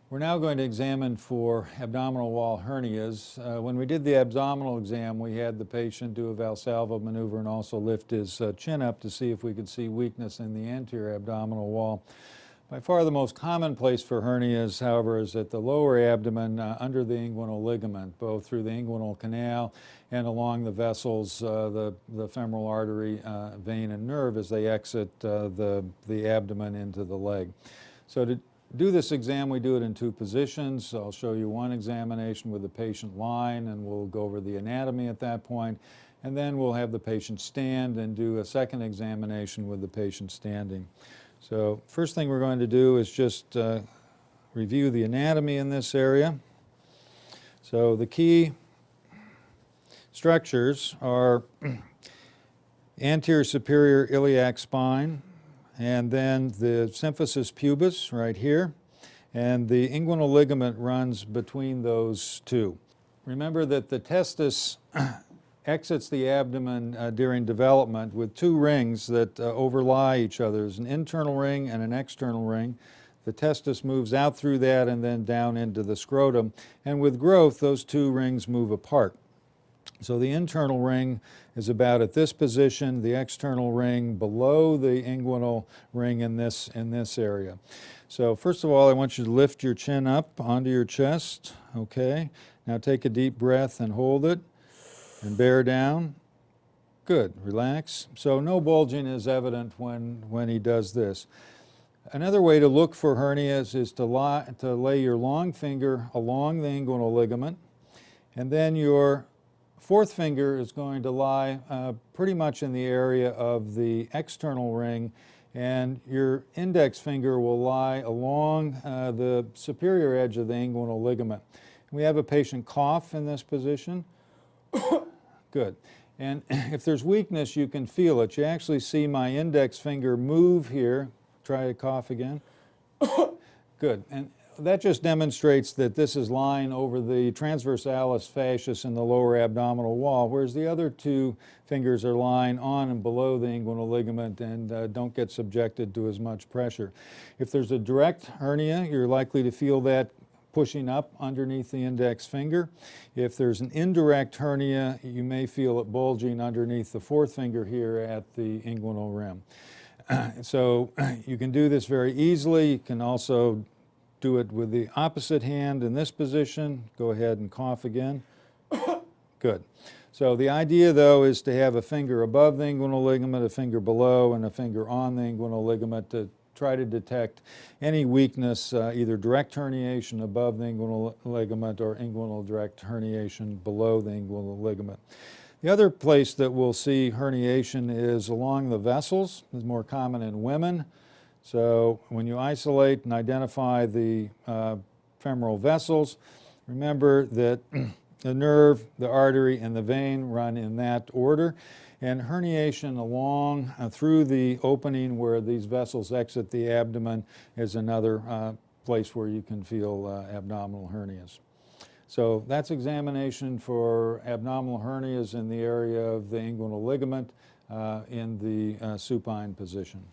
We're now going to examine for abdominal wall hernias. When we did the abdominal exam, we had the patient do a Valsalva maneuver and also lift his chin up to see if we could see weakness in the anterior abdominal wall. By far the most common place for hernias, however, is at the lower abdomen under the inguinal ligament, both through the inguinal canal and along the vessels, the femoral artery, vein, and nerve as they exit the abdomen into the leg. So to do this exam, we do it in two positions. I'll show you one examination with the patient lying, and we'll go over the anatomy at that point. And then we'll have the patient stand and do a second examination with the patient standing. So first thing we're going to do is just review the anatomy in this area. So the key structures are anterior superior iliac spine, and then the symphysis pubis right here, and the inguinal ligament runs between those two. Remember that the testis exits the abdomen during development with two rings that overlie each other. There's an internal ring and an external ring. The testis moves out through that and then down into the scrotum, and with growth those two rings move apart. So the internal ring is about at this position, the external ring below the inguinal ring in this area. So first of all, I want you to lift your chin up onto your chest. Okay. Now take a deep breath and hold it and bear down. Good. Relax. So no bulging is evident when he does this. Another way to look for hernias is to lay your long finger along the inguinal ligament, and then your fourth finger is going to lie pretty much in the area of the external ring, and your index finger will lie along the superior edge of the inguinal ligament. We have a patient cough in this position. Good. And if there's weakness, you can feel it. You actually see my index finger move here. Try to cough again. Good. And that just demonstrates that this is lying over the transversalis fasciis in the lower abdominal wall, whereas the other two fingers are lying on and below the inguinal ligament and don't get subjected to as much pressure. If there's a direct hernia, you're likely to feel that pushing up underneath the index finger. If there's an indirect hernia, you may feel it bulging underneath the fourth finger here at the inguinal rim. So you can do this very easily. You can also do it with the opposite hand in this position. Go ahead and cough again. Good. So the idea, though, is to have a finger above the inguinal ligament, a finger below, and a finger on the inguinal ligament to try to detect any weakness, either direct herniation above the inguinal ligament or inguinal direct herniation below the inguinal ligament. The other place that we'll see herniation is along the vessels. It's more common in women. So when you isolate and identify the femoral vessels, remember that the nerve, the artery, and the vein run in that order. And herniation along through the opening where these vessels exit the abdomen is another place where you can feel abdominal hernias. So that's examination for abdominal hernias in the area of the inguinal ligament in the supine position.